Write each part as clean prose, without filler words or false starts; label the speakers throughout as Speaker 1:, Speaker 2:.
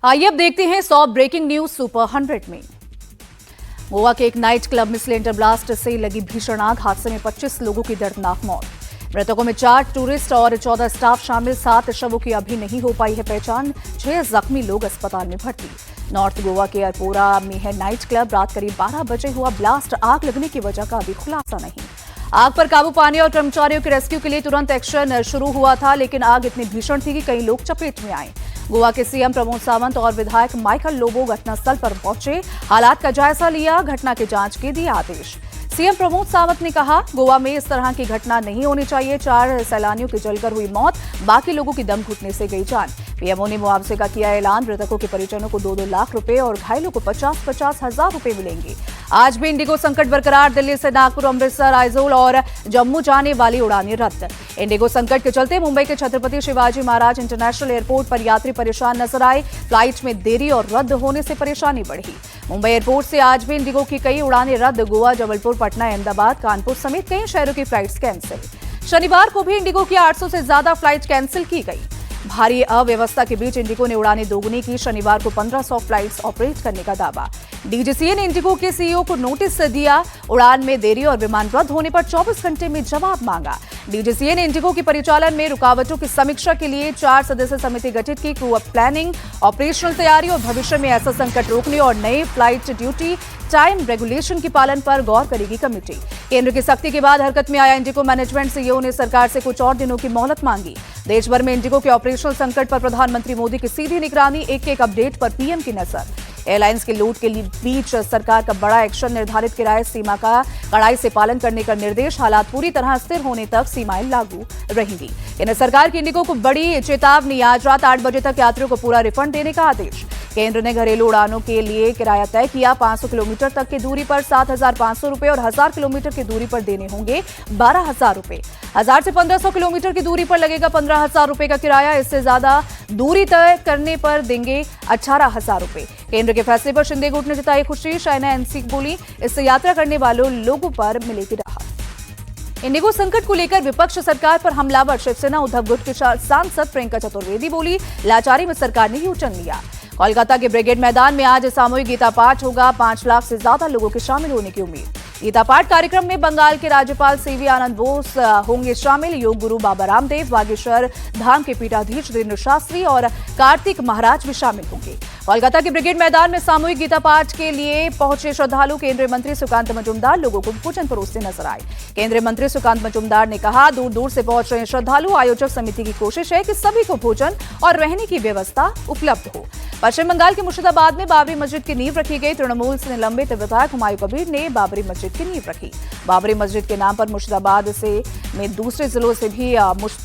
Speaker 1: आइए अब देखते हैं 100 ब्रेकिंग न्यूज सुपर 100 में। गोवा के एक नाइट क्लब में सिलेंडर ब्लास्ट से लगी भीषण आग, हादसे में 25 लोगों की दर्दनाक मौत। मृतकों में 4 टूरिस्ट और 14 स्टाफ शामिल। 7 शवों की अभी नहीं हो पाई है पहचान। 6 जख्मी लोग अस्पताल में भर्ती। नॉर्थ गोवा के अरपोरा में है नाइट क्लब। रात करीब 12 बजे हुआ ब्लास्ट। आग लगने की वजह का अभी खुलासा नहीं। आग पर काबू पाने और कर्मचारियों के रेस्क्यू के लिए तुरंत एक्शन शुरू हुआ था, लेकिन आग इतनी भीषण थी कि कई लोग चपेट में आए। गोवा के सीएम प्रमोद सावंत और विधायक माइकल लोबो घटनास्थल पर पहुंचे, हालात का जायजा लिया, घटना की जांच के दिए आदेश। सीएम प्रमोद सावंत ने कहा, गोवा में इस तरह की घटना नहीं होनी चाहिए। 4 सैलानियों की जलकर हुई मौत, बाकी लोगों की दम घुटने से गई जान। पीएमओ ने मुआवजे का किया ऐलान। मृतकों के परिजनों को 2-2 लाख रुपए और घायलों को 50-50 हजार रुपए मिलेंगे। आज भी इंडिगो संकट बरकरार। दिल्ली से नागपुर, अमृतसर, आइजोल और जम्मू जाने वाली उड़ानें रद्द। इंडिगो संकट के चलते मुंबई के छत्रपति शिवाजी महाराज इंटरनेशनल एयरपोर्ट पर यात्री परेशान नजर आए। फ्लाइट में देरी और रद्द होने से परेशानी बढ़ी। मुंबई एयरपोर्ट से आज भी इंडिगो की कई उड़ानें रद्द। गोवा, जबलपुर, पटना, अहमदाबाद, कानपुर समेत कई शहरों की फ्लाइट्स कैंसिल। शनिवार को भी इंडिगो की 800 से ज्यादा फ्लाइट कैंसिल की गई। भारी अव्यवस्था के बीच इंडिगो ने उड़ानें दोगुनी की। शनिवार को 1500 फ्लाइट्स ऑपरेट करने का दावा। डीजीसीए ने इंडिगो के सीईओ को नोटिस दिया। उड़ान में देरी और विमान रद्द होने पर 24 घंटे में जवाब मांगा। डीजीसीए ने इंडिगो के परिचालन में रुकावटों की समीक्षा के लिए 4 सदस्यीय समिति गठित की। क्रू प्लानिंग, ऑपरेशनल तैयारी और भविष्य में ऐसा संकट रोकने और नए फ्लाइट ड्यूटी टाइम रेगुलेशन के पालन पर गौर करेगी कमेटी। केंद्र की सख्ती के बाद हरकत में आया इंडिगो मैनेजमेंट। सीईओ ने सरकार से कुछ और दिनों की मोहलत मांगी। देश भर में इंडिगो के ऑपरेशनल संकट पर प्रधानमंत्री मोदी की सीधी निगरानी। एक अपडेट पर पीएम की नजर। एयरलाइंस के लूट के बीच सरकार का बड़ा एक्शन। निर्धारित किराए सीमा का कड़ाई से पालन करने का निर्देश। हालात पूरी तरह स्थिर होने तक सीमाएं लागू रहेंगी। केंद्र सरकार की इंडिगो को बड़ी चेतावनी। आज रात 8 बजे तक यात्रियों को पूरा रिफंड देने का आदेश। केंद्र ने घरेलू उड़ानों के लिए किराया तय किया। 500 किलोमीटर तक की दूरी पर 7,500 रुपए और 1000 किलोमीटर की दूरी पर देने होंगे 12,000 रुपए। 1000 से 1500 किलोमीटर की दूरी पर लगेगा 15,000 रुपए का किराया। इससे ज्यादा दूरी तय करने पर देंगे 18,000 रुपए। केंद्र के फैसले पर शिंदे गुट ने जताई खुशी। शाइना एनसी बोली, इससे यात्रा करने वालों लोगों पर मिलेगी राहत। इंडिगो संकट को लेकर विपक्ष सरकार पर हमलावर। शिवसेना उद्धव गुट के सांसद प्रियंका चतुर्वेदी बोली, लाचारी में सरकार ने यू टर्न लिया। कोलकाता के ब्रिगेड मैदान में आज सामूहिक गीता पाठ होगा। 5 लाख से ज्यादा लोगों के शामिल होने की उम्मीद। गीता पाठ कार्यक्रम में बंगाल के राज्यपाल सीवी आनंद बोस होंगे शामिल। योग गुरु बाबा रामदेव, बागेश्वर धाम के पीठाधीश धीरेन्द्र शास्त्री और कार्तिक महाराज भी शामिल होंगे। कोलकाता के ब्रिगेड मैदान में सामूहिक गीता पाठ के लिए पहुंचे श्रद्धालु। केंद्रीय मंत्री सुकांत मजूमदार लोगों को भोजन परोसते नजर आए। केंद्रीय मंत्री सुकांत मजूमदार ने कहा, दूर दूर से पहुंच रहे श्रद्धालु। आयोजक समिति की कोशिश है कि सभी को भोजन और रहने की व्यवस्था उपलब्ध हो। पश्चिम बंगाल के मुर्शिदाबाद में बाबरी मस्जिद की नींव रखी गई। तृणमूल से निलंबित विधायक हुमायूं कबीर ने बाबरी मस्जिद की नींव रखी। बाबरी मस्जिद के नाम पर मुर्शिदाबाद में दूसरे जिलों से भी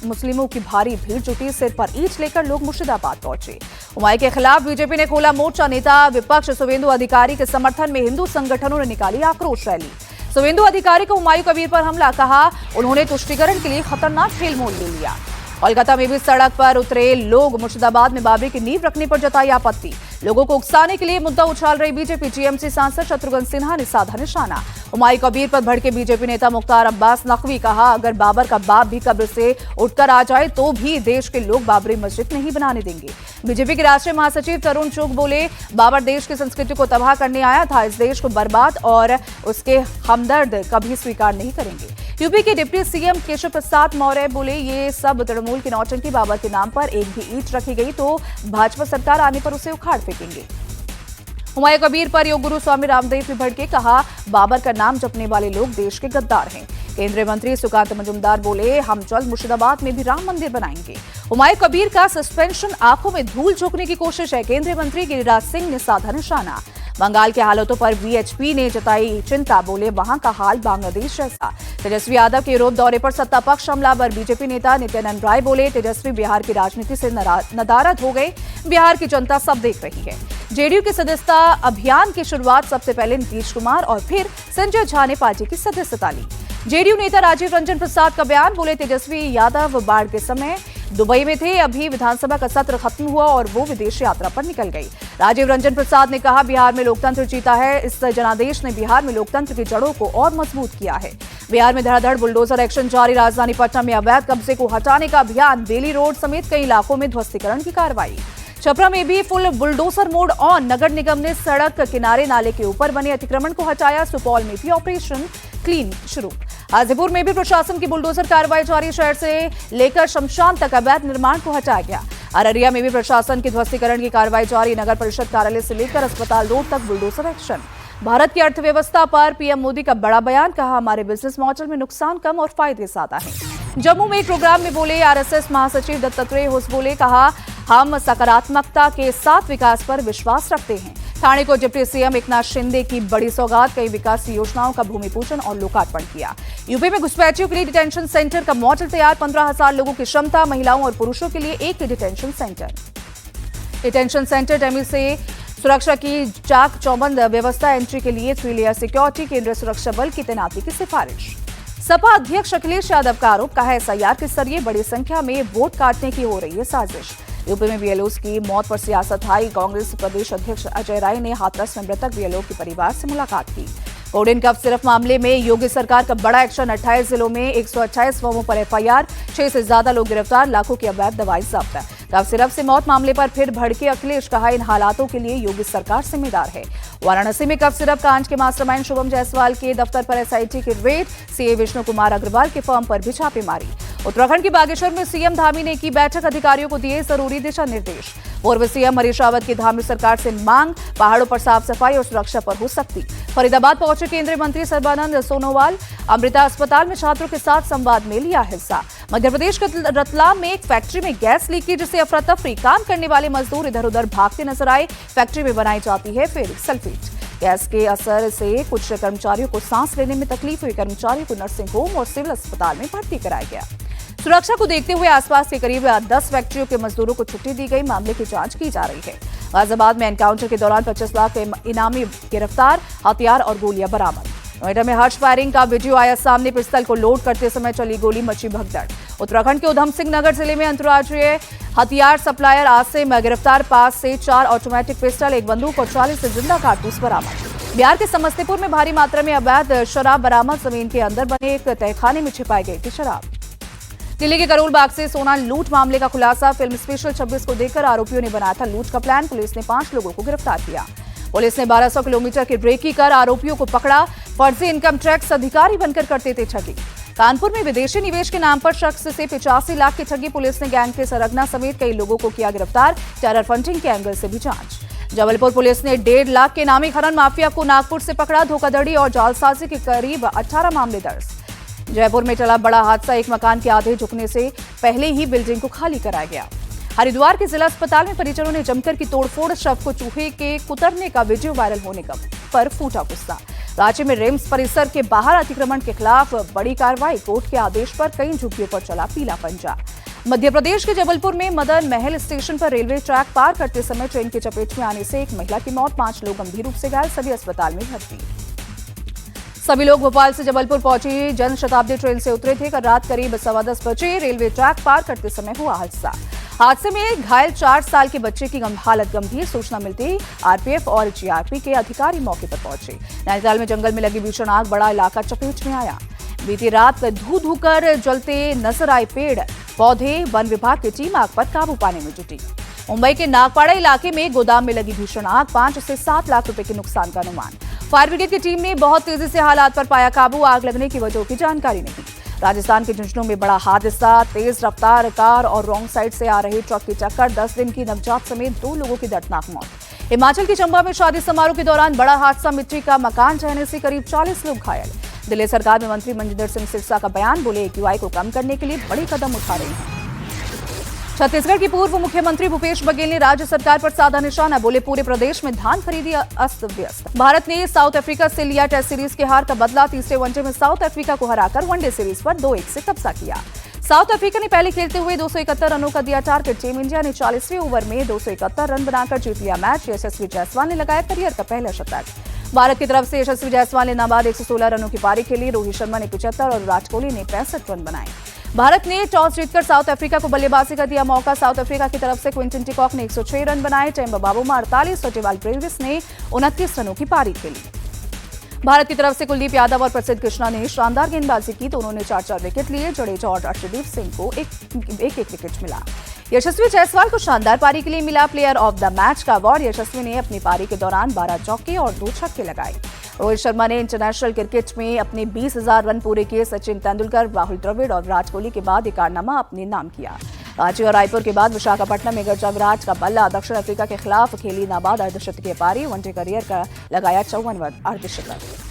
Speaker 1: मुस्लिमों की भारी भीड़ जुटी। सिर पर ईंट लेकर लोग मुर्शिदाबाद पहुंचे। हुमायूं के खिलाफ बीजेपी ने खोला मोर्चा। नेता विपक्ष शुवेंदु अधिकारी के समर्थन में हिंदू संगठनों ने निकाली आक्रोश रैली। शुवेंदु अधिकारी को हुमायूं कबीर पर हमला, कहा उन्होंने तुष्टीकरण के लिए खतरनाक खेल मोल ले लिया। कोलकाता में भी सड़क पर उतरे लोग। मुर्शिदाबाद में बाबरी की नींव रखने पर जताई आपत्ति। लोगों को उकसाने के लिए मुद्दा उछाल रही बीजेपी। टीएमसी सांसद शत्रुघ्न सिन्हा ने साधा निशाना। हुमायूं कबीर पर भड़के बीजेपी नेता मुख्तार अब्बास नकवी, कहा अगर बाबर का बाप भी कब्र से उठकर आ जाए तो भी देश के लोग बाबरी मस्जिद नहीं बनाने देंगे। बीजेपी के राष्ट्रीय महासचिव तरुण चुग बोले, बाबर देश की संस्कृति को तबाह करने आया था। इस देश को बर्बाद और उसके हमदर्द कभी स्वीकार नहीं करेंगे। यूपी के डिप्टी सीएम केशव प्रसाद मौर्य बोले, ये सब तृणमूल की नौटंकी। बाबर के नाम पर एक भी ईंट रखी गई तो भाजपा सरकार आने पर उसे उखाड़ फेंकेंगे। हुमायूं कबीर पर योग गुरु स्वामी रामदेव भी भड़के, कहा बाबर का नाम जपने वाले लोग देश के गद्दार हैं। केंद्रीय मंत्री सुकांत मजूमदार बोले, हम जल्द मुर्शिदाबाद में भी राम मंदिर बनाएंगे। हुमायूं कबीर का सस्पेंशन आंखों में धूल झोंकने की कोशिश है। केंद्रीय मंत्री गिरिराज सिंह ने साधा निशाना। बंगाल के हालातों पर वीएचपी ने जताई चिंता। बोले, वहां का हाल बांग्लादेश जैसा। तेजस्वी यादव के यूरोप दौरे पर सत्ता पक्ष हमलावर। बीजेपी नेता नित्यानंद राय बोले, तेजस्वी बिहार की राजनीति से नदारद हो गए। बिहार की जनता सब देख रही है। जेडीयू के सदस्यता अभियान की शुरुआत सबसे पहले नीतीश कुमार और फिर संजय झा ने पार्टी की सदस्यता ली। जेडीयू नेता राजीव रंजन प्रसाद का बयान। बोले, तेजस्वी यादव बाढ़ के समय दुबई में थे। अभी विधानसभा का सत्र खत्म हुआ और वो विदेश यात्रा पर निकल गई। राजीव रंजन प्रसाद ने कहा, बिहार में लोकतंत्र जीता है। इस जनादेश ने बिहार में लोकतंत्र की जड़ों को और मजबूत किया है। बिहार में धड़ाधड़ बुलडोजर एक्शन जारी। राजधानी पटना में अवैध कब्जे को हटाने का अभियान। बेली रोड समेत कई इलाकों में ध्वस्तीकरण की कार्रवाई। छपरा में भी फुल बुलडोजर मोड ऑन, नगर निगम ने सड़क किनारे नाले के ऊपर बने अतिक्रमण को हटाया। सुपौल में भी ऑपरेशन क्लीन शुरू। हाजीपुर में भी प्रशासन की बुलडोजर कार्रवाई जारी, शहर से लेकर शमशान तक अवैध निर्माण को हटाया गया। अररिया में भी प्रशासन की ध्वस्तीकरण की कार्रवाई जारी, नगर परिषद कार्यालय से लेकर अस्पताल रोड तक बुलडोजर एक्शन। भारत की अर्थव्यवस्था पर पीएम मोदी का बड़ा बयान, कहा हमारे बिजनेस मॉडल में नुकसान कम और फायदे ज्यादा हैं। जम्मू में एक प्रोग्राम में बोले आरएसएस महासचिव दत्तात्रेय होस, बोले कहा हम सकारात्मकता के साथ विकास पर विश्वास रखते हैं। ठाणे को डिप्टी सीएम एकनाथ शिंदे की बड़ी सौगात, कई विकास योजनाओं का भूमि पूजन और लोकार्पण किया। यूपी में घुसपैठियों के लिए डिटेंशन सेंटर का मॉडल तैयार, 15,000 लोगों की क्षमता, महिलाओं और पुरुषों के लिए एक detention centre. Detention centre Temi से सुरक्षा की चाक चौबंद व्यवस्था, एंट्री के लिए 3 लेयर सिक्योरिटी, केंद्रीय सुरक्षा बल की तैनाती की सिफारिश। सपा अध्यक्ष अखिलेश यादव का आरोप, कहा एसआईआर के जरिए बड़ी संख्या में वोट काटने की हो रही है साजिश। यूपी में बीएलओ की मौत पर सियासत हाई, कांग्रेस प्रदेश अध्यक्ष अजय राय ने हाथरस में मृतक बीएलओ के परिवार से मुलाकात की। कोडेन कफ सिर्फ मामले में योगी सरकार का बड़ा एक्शन, 28 जिलों में 128 फर्मों पर एफआईआर, 6 से ज्यादा लोग गिरफ्तार, लाखों की अवैध दवाई जब्त। कफ सिरप से मौत मामले पर फिर भड़के अखिलेश, कहा इन हालातों के लिए योगी सरकार जिम्मेदार है। वाराणसी में कफ सिरप कांड के मास्टरमाइंड शुभम जायसवाल के दफ्तर पर एसआईटी की रेड, सीए विष्णु कुमार अग्रवाल के फर्म पर भी छापेमारी। उत्तराखंड के बागेश्वर में सीएम धामी ने की बैठक, अधिकारियों को दिए जरूरी दिशा निर्देश। पूर्व सीएम हरीश रावत की धामी सरकार से मांग, पहाड़ों पर साफ सफाई और सुरक्षा पर हो सख्ती। फरीदाबाद पहुंचे केंद्रीय मंत्री सर्बानंद सोनोवाल, अमृता अस्पताल में छात्रों के साथ संवाद में लिया हिस्सा। मध्य प्रदेश के रतलाम में एक फैक्ट्री में गैस लीकेज से अफरा तफरी, काम करने वाले मजदूर इधर उधर भागते नजर आए। फैक्ट्री में बनाई जाती है फेरिक सल्फेट। गैस के असर से कुछ कर्मचारियों को सांस लेने में तकलीफ हुई, कर्मचारियों को नर्सिंग होम और सिविल अस्पताल में भर्ती कराया गया। सुरक्षा को देखते हुए आसपास के करीब 10 फैक्ट्रियों के मजदूरों को छुट्टी दी गई, मामले की जांच की जा रही है। गाजियाबाद में एनकाउंटर के दौरान 25 लाख के इनामी गिरफ्तार, हथियार और गोलियां बरामद। नोएडा में हर्ष फायरिंग का वीडियो आया सामने, पिस्तल को लोड करते समय चली गोली, मची भगदड़। उत्तराखंड के उधम सिंह नगर जिले में अंतर्राज्यीय हथियार सप्लायर आसिम गिरफ्तार, पास से 4 ऑटोमेटिक पिस्टल, 1 बंदूक और 40 से जिंदा कारतूस बरामद। बिहार के समस्तीपुर में भारी मात्रा में अवैध शराब बरामद, जमीन के अंदर बने एक तहखाने में छिपाई गई थी शराब। दिल्ली के करोल बाग से सोना लूट मामले का खुलासा, फिल्म स्पेशल 26 को देखकर आरोपियों ने बनाया था लूट का प्लान, पुलिस ने 5 लोगों को गिरफ्तार किया। पुलिस ने 1200 किलोमीटर की रेकी कर आरोपियों को पकड़ा, फर्जी इनकम टैक्स अधिकारी बनकर करते थे ठगी। कानपुर में विदेशी निवेश के नाम पर शख्स से 85 लाख की ठगी, पुलिस ने गैंग के सरगना समेत कई लोगों को किया गिरफ्तार, टेरर फंडिंग के एंगल से भी जांच। जबलपुर पुलिस ने 1.5 लाख के नामी खनन माफिया को नागपुर से पकड़ा, धोखाधड़ी और जालसाजी के करीब 18 मामले दर्ज। जयपुर में चला बड़ा हादसा, एक मकान के आधे झुकने से पहले ही बिल्डिंग को खाली कराया गया। हरिद्वार के जिला अस्पताल में परिजनों ने जमकर की तोड़फोड़, शव को चूहे के कुतरने का वीडियो वायरल होने पर फूटा गुस्सा। रांची में रिम्स परिसर के बाहर अतिक्रमण के खिलाफ बड़ी कार्रवाई, कोर्ट के आदेश पर कई झुग्गियों पर चला पीला पंजा। मध्य प्रदेश के जबलपुर में मदन महल स्टेशन पर रेलवे ट्रैक पार करते समय ट्रेन की चपेट में आने से एक महिला की मौत, 5 लोग गंभीर रूप से घायल, सभी अस्पताल में भर्ती। सभी लोग भोपाल से जबलपुर पहुंची जन शताब्दी ट्रेन से उतरे थे। कल रात करीब 10:15 बजे रेलवे ट्रैक पार करते समय हुआ हादसा। हादसे में घायल 4 साल के बच्चे की हालत गंभीर, सूचना मिलते ही आरपीएफ और जीआरपी के अधिकारी मौके पर पहुंचे। नैनीताल में जंगल में लगी भीषण आग, बड़ा इलाका चपेट में आया। बीती रात धू धू कर जलते नजर आए पेड़ पौधे, वन विभाग की टीम आग पर काबू पाने में जुटी। मुंबई के नागपाड़ा इलाके में गोदाम में लगी भीषण आग, 5 से 7 लाख रुपए के नुकसान का अनुमान। फायर ब्रिगेड की टीम ने बहुत तेजी से हालात पर पाया काबू, आग लगने की वजह की जानकारी नहीं। राजस्थान के झुंझुनू में बड़ा हादसा, तेज रफ्तार कार और रॉन्ग साइड से आ रही ट्रक की टक्कर, 10 दिन की नवजात समेत 2 लोगों की दर्दनाक मौत। हिमाचल के चंबा में शादी समारोह के दौरान बड़ा हादसा, मिट्टी का मकान ढहने से करीब 40 लोग घायल। दिल्ली सरकार में मंत्री मनजिंदर सिंह सिरसा का बयान, बोले एक्यूआई को कम करने के लिए बड़े कदम उठा रहे हैं। छत्तीसगढ़ की पूर्व मुख्यमंत्री भूपेश बघेल ने राज्य सरकार पर साधा निशाना, बोले पूरे प्रदेश में धान खरीदी अस्त व्यस्त। भारत ने साउथ अफ्रीका से लिया टेस्ट सीरीज के हार का बदला, तीसरे वनडे में साउथ अफ्रीका को हराकर वनडे सीरीज पर 2-1 से कब्जा किया। साउथ अफ्रीका ने पहले खेलते हुए 271 रनों का दिया टारगेट। टीम इंडिया ने 40वें ओवर में 271 रन बनाकर जीत लिया मैच। यशस्वी जायसवाल ने लगाया करियर का पहला शतक। भारत की तरफ से यशस्वी जायसवाल ने नाबाद 116 रनों की पारी खेली, रोहित शर्मा ने 75 और विराट कोहली ने 65 रन बनाए। भारत ने टॉस जीतकर साउथ अफ्रीका को बल्लेबाजी का दिया मौका। साउथ अफ्रीका की तरफ से क्विंटन टिकॉक ने 106 रन बनाए, टेम्बा बावुमा 48 और टेवाल ब्रेविस ने 29 रनों की पारी खेली। भारत की तरफ से कुलदीप यादव और प्रसिद्ध कृष्णा ने शानदार गेंदबाजी की, दोनों ने 4-4 विकेट लिए। जडेजा और अर्शदीप सिंह को एक विकेट मिला। यशस्वी जायसवाल को शानदार पारी के लिए मिला प्लेयर ऑफ द मैच का अवार्ड। यशस्वी ने अपनी पारी के दौरान 12 चौके और 2 छक्के लगाए। रोहित शर्मा ने इंटरनेशनल क्रिकेट में अपने 20,000 रन पूरे किए। सचिन तेंदुलकर, राहुल द्रविड़ और विराट कोहली के बाद ये कारनामा अपने नाम किया। रांची और रायपुर के बाद विशाखापट्टनम में गरजा विराट का बल्ला। दक्षिण अफ्रीका के खिलाफ खेली नाबाद अर्धशतकीय पारी। वनडे करियर का लगाया 54वां अर्धशतक।